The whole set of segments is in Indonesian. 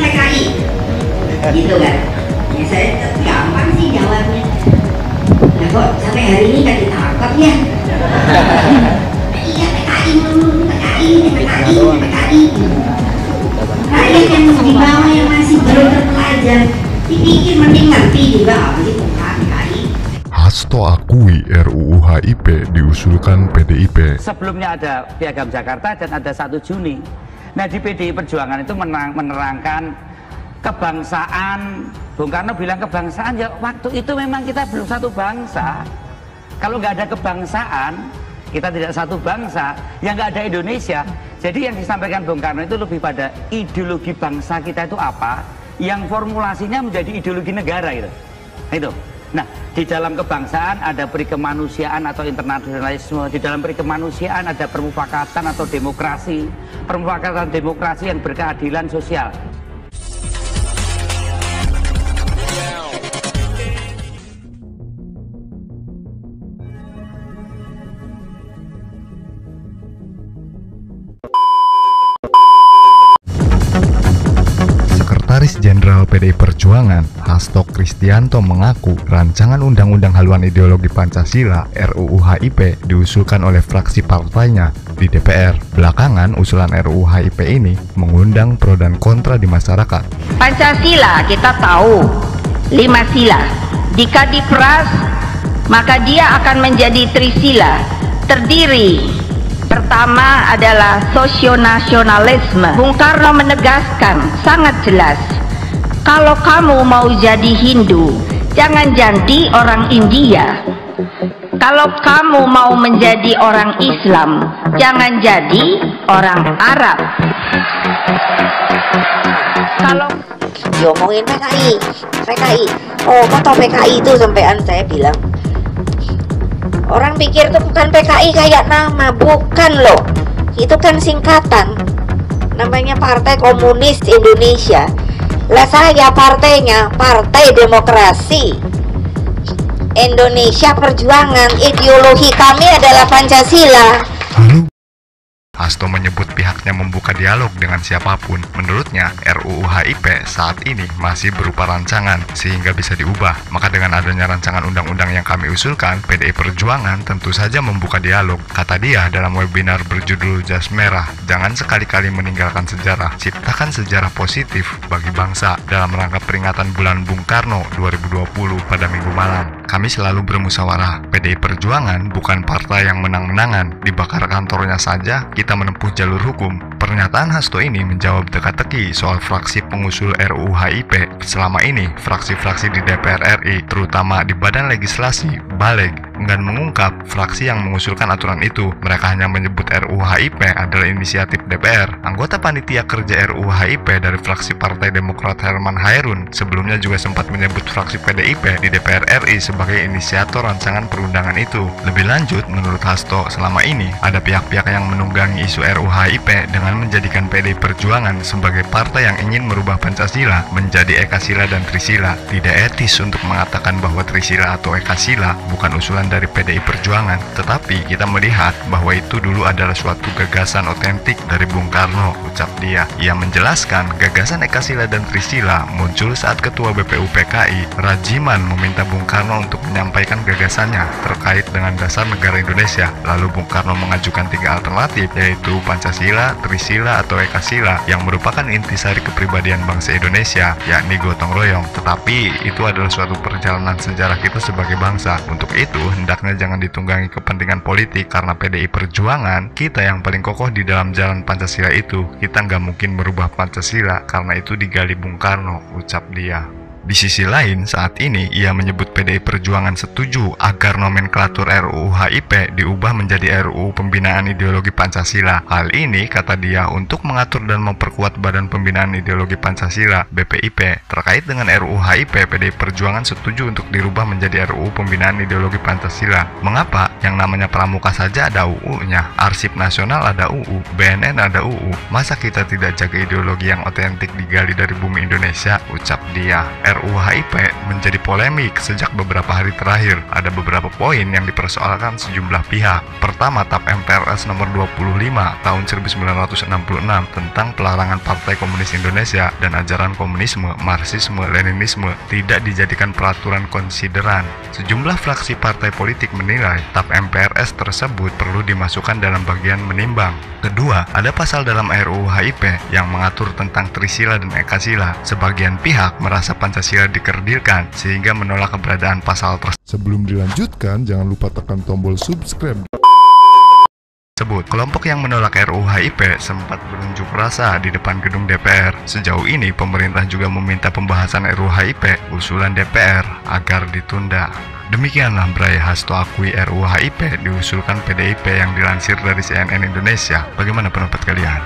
PKI, gitu kan? Ya saya gampang sih jawabnya. Nah kok sampai hari ini nggak ditangkap ya? Iya PKI dulu, PKI. Rakyat yang di bawah yang masih belum terpelajar, dipikir mending ngerti juga apa sih PKI. Hasto akui RUU HIP diusulkan PDIP. Sebelumnya ada Piagam Jakarta dan ada 1 Juni. Nah di PDI Perjuangan itu menerangkan kebangsaan. Bung Karno bilang kebangsaan, ya waktu itu memang kita belum satu bangsa. Kalau nggak ada kebangsaan, kita tidak satu bangsa, yang nggak ada Indonesia. Jadi yang disampaikan Bung Karno itu lebih pada ideologi bangsa kita itu apa, yang formulasinya menjadi ideologi negara gitu. Itu. Nah, di dalam kebangsaan ada perikemanusiaan atau internasionalisme, di dalam perikemanusiaan ada permufakatan atau demokrasi, permufakatan demokrasi yang berkeadilan sosial. Sekretaris Jenderal PDI Perjuangan, Hasto Kristianto mengaku rancangan Undang-Undang Haluan Ideologi Pancasila RUU HIP diusulkan oleh fraksi partainya di DPR. Belakangan, usulan RUU HIP ini mengundang pro dan kontra di masyarakat. Pancasila kita tahu 5 sila. Jika diperas, maka dia akan menjadi trisila. Terdiri pertama adalah sosionasionalisme. Bung Karno menegaskan sangat jelas, kalau kamu mau jadi Hindu, jangan jadi orang India. Kalau kamu mau menjadi orang Islam, jangan jadi orang Arab. Kalau Diomongin PKI. Oh, kok tau PKI itu sampean saya bilang. Orang pikir tuh bukan PKI kayak nama, bukan loh. Itu kan singkatan. Namanya Partai Komunis Indonesia. Lah saya partainya Partai Demokrasi Indonesia Perjuangan. Ideologi kami adalah Pancasila. Hasto menyebut pihaknya membuka dialog dengan siapapun. Menurutnya, RUU HIP saat ini masih berupa rancangan sehingga bisa diubah. Maka dengan adanya rancangan undang-undang yang kami usulkan, PDI Perjuangan tentu saja membuka dialog. Kata dia dalam webinar berjudul Jas Merah, jangan sekali-kali meninggalkan sejarah, ciptakan sejarah positif bagi bangsa dalam rangka peringatan Bulan Bung Karno 2020 pada Minggu malam. Kami selalu bermusyawarah. PDI Perjuangan bukan partai yang menang-menangan. Dibakar kantornya saja, kita menempuh jalur hukum. Pernyataan Hasto ini menjawab teka-teki soal fraksi pengusul RUU HIP. Selama ini, fraksi-fraksi di DPR RI, terutama di Badan Legislasi, Baleg, enggan mengungkap fraksi yang mengusulkan aturan itu. Mereka hanya menyebut RUU HIP adalah inisiatif DPR. Anggota panitia kerja RUU HIP dari fraksi Partai Demokrat Herman Hairun sebelumnya juga sempat menyebut fraksi PDIP di DPR RI sebagai inisiator rancangan perundangan itu. Lebih lanjut, menurut Hasto, selama ini ada pihak-pihak yang menunggangi isu RUU HIP dengan menjadikan PDI Perjuangan sebagai partai yang ingin merubah Pancasila menjadi Ekasila dan Trisila. Tidak etis untuk mengatakan bahwa Trisila atau Ekasila bukan usulan dari PDI Perjuangan, tetapi kita melihat bahwa itu dulu adalah suatu gagasan otentik dari Bung Karno, ucap dia. Ia menjelaskan gagasan Ekasila dan Trisila muncul saat Ketua BPUPKI Rajiman meminta Bung Karno untuk menyampaikan gagasannya terkait dengan dasar negara Indonesia. Lalu Bung Karno mengajukan 3 alternatif, yaitu Pancasila, Trisila, atau Ekasila, yang merupakan intisari kepribadian bangsa Indonesia, yakni gotong royong. Tetapi itu adalah suatu perjalanan sejarah kita sebagai bangsa. Untuk itu, hendaknya jangan ditunggangi kepentingan politik, karena PDI Perjuangan, kita yang paling kokoh di dalam jalan Pancasila itu. Kita nggak mungkin merubah Pancasila, karena itu digali Bung Karno, ucap dia. Di sisi lain, saat ini ia menyebut PDI Perjuangan setuju agar nomenklatur RUU HIP diubah menjadi RUU Pembinaan Ideologi Pancasila. Hal ini, kata dia, untuk mengatur dan memperkuat Badan Pembinaan Ideologi Pancasila (BPIP). Terkait dengan RUU HIP, PDI Perjuangan setuju untuk dirubah menjadi RUU Pembinaan Ideologi Pancasila. Mengapa? Yang namanya Pramuka saja ada UU-nya, Arsip Nasional ada UU, BNN ada UU. Masa kita tidak jaga ideologi yang otentik digali dari bumi Indonesia, ucap dia. RUU HIP menjadi polemik sejak beberapa hari terakhir. Ada beberapa poin yang dipersoalkan sejumlah pihak. Pertama, TAP MPRS nomor 25 tahun 1966 tentang pelarangan Partai Komunis Indonesia dan ajaran komunisme, Marxisme, Leninisme tidak dijadikan peraturan konsideran. Sejumlah fraksi partai politik menilai TAP MPRS tersebut perlu dimasukkan dalam bagian menimbang. Kedua, ada pasal dalam RUU HIP yang mengatur tentang Trisila dan Ekasila. Sebagian pihak merasa Pancasila dikerdilkan sehingga menolak keberadaan pasal tersebut. Sebelum dilanjutkan, jangan lupa tekan tombol subscribe. Kelompok yang menolak RUU HIP sempat berunjuk rasa di depan gedung DPR. Sejauh ini, pemerintah juga meminta pembahasan RUU HIP usulan DPR agar ditunda. Demikianlah Bray Hasto akui RUU HIP diusulkan PDIP yang dilansir dari CNN Indonesia. Bagaimana pendapat kalian?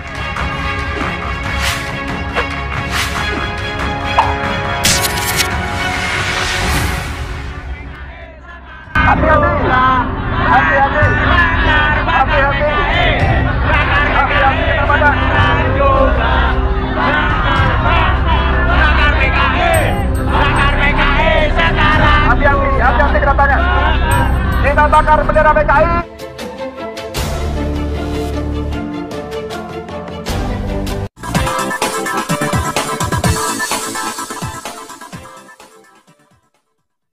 Hati-hati kedatangan. Kita bakar bendera PKI.